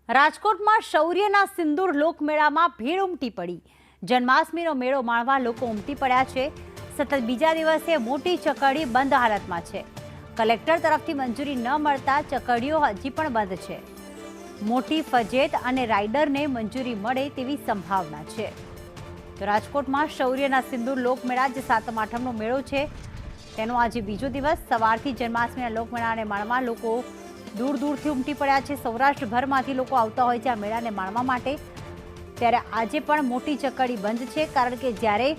રાજકોટમાં શૌર્યના સિંદૂર લોકમેળામાં ભીડ ઉમટી પડી। જન્માષ્ટમીનો મેળો માણવા લોકો ઉમટી પડ્યા છે। સતત બીજા દિવસે મોટી ચકરડી બંધ હાલતમાં છે। કલેક્ટર તરફથી મંજૂરી ન મળતા ચકરડીઓ હજી પણ બંધ છે। મોટી ફજેત અને રાઇડરને મંજૂરી મળે તેવી સંભાવના છે। તો રાજકોટમાં શૌર્યના સિંદૂર લોકમેળા જે સાતમ આઠમનો મેળો છે તેનો આજે બીજો દિવસ। સવારથી જન્માષ્ટમીના લોકમેળાને માણવા લોકો दूर दूरથી ઉમટી પડ્યા છે। સૌરાષ્ટ્રભરમાંથી લોકો આવતા હોય છે આ મેળાને માણવા માટે। ત્યારે આજે પણ મોટી ચકરડી બંધ છે, કારણ કે જ્યારે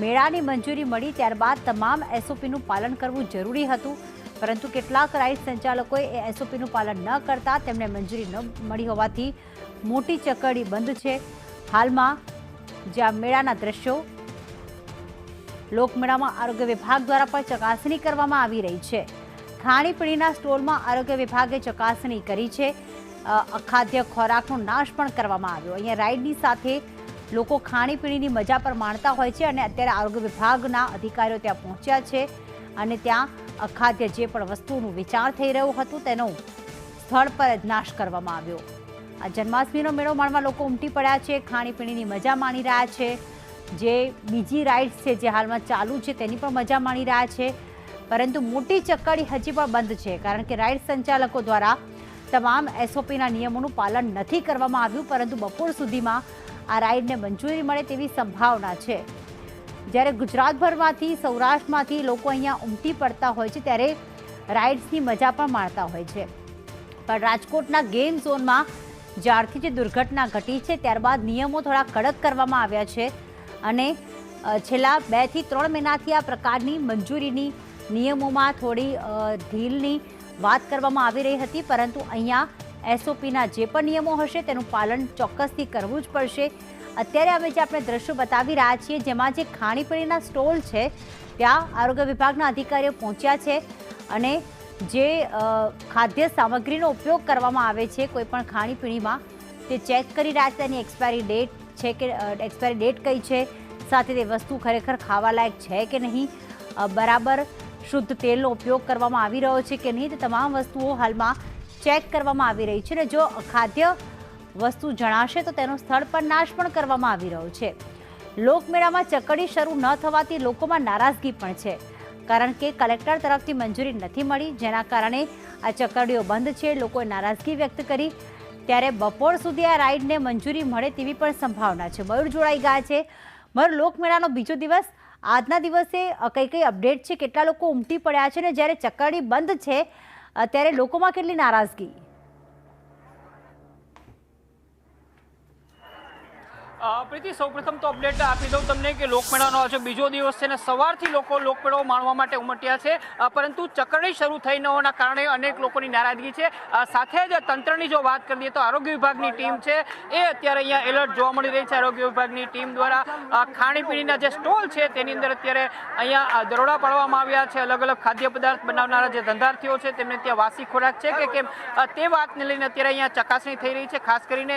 મેળાની મંજૂરી મળી ત્યારબાદ તમામ એસઓપીનું પાલન કરવું જરૂરી હતું, પરંતુ કેટલાક રાઇડ સંચાલકોએ એ એસઓપીનું પાલન ન કરતા તેમને મંજૂરી ન મળી હોવાથી મોટી ચકરડી બંધ છે। હાલમાં જે આ મેળાના દ્રશ્યો લોકમેળામાં આરોગ્ય વિભાગ દ્વારા પણ ચકાસણી કરવામાં આવી રહી છે। ખાણીપીણીના સ્ટોલમાં આરોગ્ય વિભાગે ચકાસણી કરી છે। અખાદ્ય ખોરાકનો નાશ પણ કરવામાં આવ્યો। અહીંયા રાઇડની સાથે લોકો ખાણીપીણીની મજા પર માણતા હોય છે અને અત્યારે આરોગ્ય વિભાગના અધિકારીઓ ત્યાં પહોંચ્યા છે અને ત્યાં અખાદ્ય જે પણ વસ્તુનું વેચાણ થઈ રહ્યું હતું તેનો સ્થળ પર જ નાશ કરવામાં આવ્યો। આ જન્માષ્ટમીનો મેળો માણવા લોકો ઉમટી પડ્યા છે, ખાણીપીણીની મજા માણી રહ્યા છે। જે બીજી રાઇડ્સ છે જે હાલમાં ચાલુ છે તેની પણ મજા માણી રહ્યા છે, પરંતુ મોટી ચકરડી હજી પણ બંધ છે, કારણ કે રાઇડ સંચાલકો દ્વારા તમામ એસઓપીના નિયમોનું પાલન નથી કરવામાં આવ્યું। પરંતુ બપોર સુધીમાં આ રાઇડને મંજૂરી મળે તેવી સંભાવના છે। જ્યારે ગુજરાતભરમાંથી સૌરાષ્ટ્રમાંથી લોકો અહીંયા ઉમટી પડતા હોય છે ત્યારે રાઇડ્સની મજા પણ માણતા હોય છે। પણ રાજકોટના ગેમ ઝોનમાં જ્યારથી જે દુર્ઘટના ઘટી છે ત્યારબાદ નિયમો થોડા કડક કરવામાં આવ્યા છે અને છેલ્લા 2 થી 3 મહિનાથી આ પ્રકારની મંજૂરીની નિયમોમાં થોડી ઢીલની વાત કરવામાં આવી રહી હતી, પરંતુ અહીંયા એસઓપીના જે પણ નિયમો હશે તેનું પાલન ચોક્કસથી કરવું જ પડશે। અત્યારે અમે જે આપણે દ્રશ્યો બતાવી રહ્યા છીએ જેમાં જે ખાણીપીણીના સ્ટોલ છે ત્યાં આરોગ્ય વિભાગના અધિકારીઓ પહોંચ્યા છે અને જે ખાદ્ય સામગ્રીનો ઉપયોગ કરવામાં આવે છે કોઈપણ ખાણીપીણીમાં તે ચેક કરી રહ્યા છે, તેની એક્સપાયરી ડેટ છે કે એક્સપાયરી ડેટ કઈ છે, સાથે તે વસ્તુ ખરેખર ખાવાલાયક છે કે નહીં, બરાબર શુદ્ધ તેલનો ઉપયોગ કરવામાં આવી રહ્યો છે કે નહીં, તે તમામ વસ્તુઓ હાલમાં ચેક કરવામાં આવી રહી છે। અને જો અખાદ્ય વસ્તુ જણાશે તો તેનો સ્થળ પર નાશ પણ કરવામાં આવી રહ્યો છે। લોકમેળામાં ચકરડી શરૂ ન થવાથી લોકોમાં નારાજગી પણ છે, કારણ કે કલેક્ટર તરફથી મંજૂરી નથી મળી, જેના કારણે આ ચકરડીઓ બંધ છે। લોકોએ નારાજગી વ્યક્ત કરી। ત્યારે બપોર સુધી આ રાઇડને મંજૂરી મળે તેવી પણ સંભાવના છે। મયુર જોડાઈ ગયા છે। મયુર, લોકમેળાનો બીજો દિવસ, આજના દિવસે કઈ કઈ અપડેટ છે, કેટલા લોકો ઉમટી પડ્યા છે અને જ્યારે ચકરડી બંધ છે ત્યારે લોકોમાં કેટલી નારાજગી? પ્રીતિ, સૌપ્રથમ તો અપડેટ આપી દઉં તમને કે લોકમેળાનો આજે બીજો દિવસ છે અને સવારથી લોકો લોકમેળો માણવા માટે ઉમટ્યા છે, પરંતુ ચકરડી શરૂ થઈ ન હોવાના કારણે અનેક લોકોની નારાજગી છે। સાથે જ તંત્રની જો વાત કરીએ તો આરોગ્ય વિભાગની ટીમ છે એ અત્યારે અહીંયા એલર્ટ જોવા મળી રહી છે। આરોગ્ય વિભાગની ટીમ દ્વારા ખાણીપીણીના જે સ્ટોલ છે તેની અંદર અત્યારે અહીંયા દરોડા પાડવામાં આવ્યા છે। અલગ અલગ ખાદ્ય પદાર્થ બનાવનારા જે ધંધાર્થીઓ છે તેમને ત્યાં વાસી ખોરાક છે કે કેમ તે વાતને લઈને અત્યારે અહીંયા ચકાસણી થઈ રહી છે। ખાસ કરીને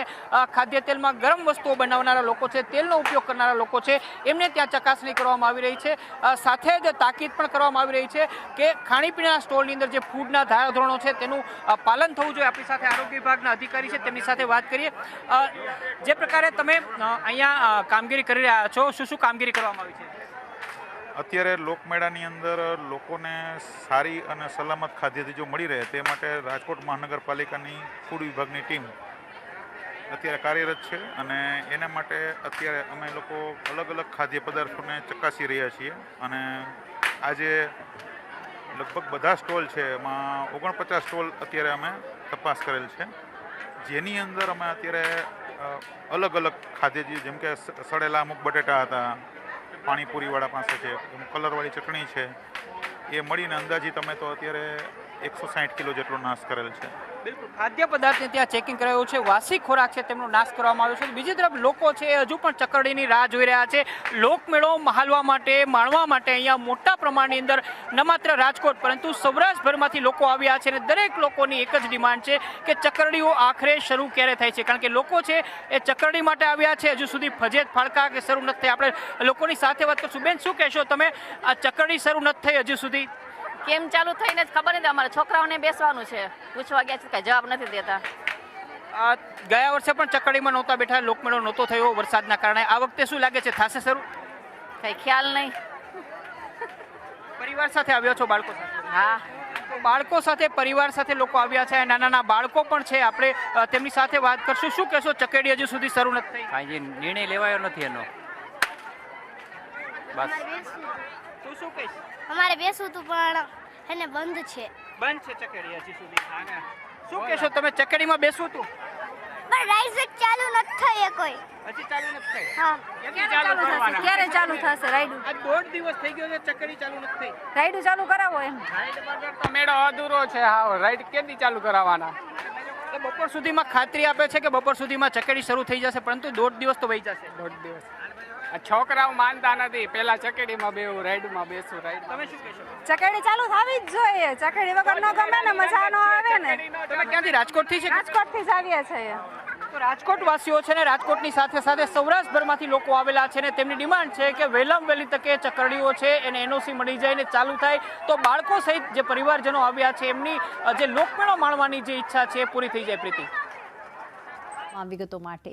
ખાદ્ય તેલમાં ગરમ વસ્તુઓ બનાવનારા લોકો છે, તેલનો ઉપયોગ કરનારા લોકો છે, એમને ત્યાં ચકાસણી કરવામાં આવી રહી છે। સાથે જ તાકીદ પણ કરવામાં આવી રહી છે કે ખાણીપીણીના સ્ટોલની અંદર જે ફૂડના ધારાધોરણો છે તેનું પાલન થવું જોઈએ। આપણી સાથે આરોગ્ય વિભાગના અધિકારી છે, તેમની સાથે વાત કરીએ। જે પ્રકારે તમે અહીંયા કામગીરી કરી રહ્યા છો, શું શું કામગીરી કરવામાં આવી છે? અત્યારે લોકમેળાની અંદર લોકોને સારી અને સલામત ખાદ્યચીજો મળી રહે તે માટે રાજકોટ મહાનગરપાલિકાની ફૂડ વિભાગની ટીમ અત્યારે કાર્યરત છે અને એના માટે અત્યારે અમે લોકો અલગ અલગ ખાદ્ય પદાર્થોને ચકાસી રહ્યા છીએ અને આજે લગભગ બધા સ્ટોલ છે એમાં 49 સ્ટોલ અત્યારે અમે તપાસ કરેલ છે, જેની અંદર અમે અત્યારે અલગ અલગ ખાદ્યચીજ જેમ કે સડેલા અમુક બટેટા હતા, પાણીપુરીવાળા પાસે છે, કલરવાળી ચટણી છે, એ મળીને અંદાજિત અમે તો અત્યારે 160 કિલો જેટલો નાશ કરેલ છે। બિલકુલ, ખાદ્ય પદાર્થને ત્યાં ચેકિંગ કરાયું છે, વાસી ખોરાક છે તેમનો નાશ કરવામાં આવ્યો છે। બીજી તરફ લોકો છે હજુ પણ ચકરડીની રાહ જોઈ રહ્યા છે। લોકમેળો મહાલવા માટે, માણવા માટે અહીંયા મોટા પ્રમાણની અંદર ન માત્ર રાજકોટ પરંતુ સૌરાષ્ટ્રભરમાંથી લોકો આવ્યા છે અને દરેક લોકોની એક જ ડિમાન્ડ છે કે ચકરડીઓ આખરે શરૂ ક્યારે થાય છે, કારણ કે લોકો છે એ ચકરડી માટે આવ્યા છે, હજુ સુધી ફજેત ફાળકા કે શરૂ નથી થઈ। આપણે લોકોની સાથે વાત કરશું। બેન, શું કહેશો તમે? આ ચકરડી શરૂ નથી થઈ હજુ સુધી? કેમ ચાલુ થઈને જ ખબર નથી, અમારા છોકરાઓને બેસવાનું છે, પૂછવા ગયા છે કઈ જવાબ નથી દેતા। ગયા વર્ષે પણ ચકડીમાં નહોતા બેઠા, લોકમેળો નહોતો થયો વરસાદના કારણે. આ વખતે શું લાગે છે, થશે શરૂ? કઈ ખ્યાલ નહીં. પરિવાર સાથે આવ્યો છો, બાળકો સાથે? હા, તો બાળકો સાથે, પરિવાર સાથે લોકો આવ્યા છે, નાના નાના બાળકો પણ છે. આપણે તેમની સાથે વાત કરશું. શું કહેશો, ચકેડી હજુ સુધી શરૂ નથી થઈ? કાંઈ નિર્ણય લેવાયો નથી એનો. બસ તું શું કહીશ? અમારે બેસવું હતું પણ એને બંધ છે. બંધ છે ચકેડી હજી સુધી. શું કહેશો તમે, ચકેડીમાં બેસવું હતું? પણ રાઈડ ચાલુ નથી થઈ કોઈ. હજી ચાલુ નથી થઈ? હા, ક્યારે ચાલુ કરવાના? ક્યારે ચાલુ થશે રાઈડ? આ 1.5 દિવસ થઈ ગયો છે, ચકેડી ચાલુ નથી થઈ. રાઈડ ચાલુ કરાવો એમ. તો મેળો અધૂરો છે. હા, રાઈડ કેદી ચાલુ કરાવવાના? તો બપોર સુધીમાં ખાતરી આપે છે કે બપોર સુધીમાં ચકેડી શરૂ થઈ જશે, પરંતુ 1.5 દિવસ તો વહી જશે. 1.5 દિવસ. આ છોકરાઓ માનતા નથી. પેલા ચકેડીમાં બેવું, રાઈડમાં બેસું. રાઈડ તમે શું કહેશો? ચકેડી ચાલુ થવી જ જોઈએ. ચકેડી વગર ન ગમે ને, મજા ન આવે ને. તમે ક્યાંથી? રાજકોટથી છે? રાજકોટથી જ આવીએ છીએ. તો રાજકોટ વાસીઓ છે ને, રાજકોટની સાથે સાથે સૌરાષ્ટ્રભરમાંથી લોકો આવેલા છે ને તેમની ડિમાન્ડ છે કે વહેલામાં વહેલી તકે ચકરડીઓ છે એને એનઓસી મળી જાય ને ચાલુ થાય તો બાળકો સહિત જે પરિવારજનો આવ્યા છે એમની જે લોકમેળો માણવાની જે ઈચ્છા છે એ પૂરી થઈ જાય. પ્રીતિ, વિગતો માટે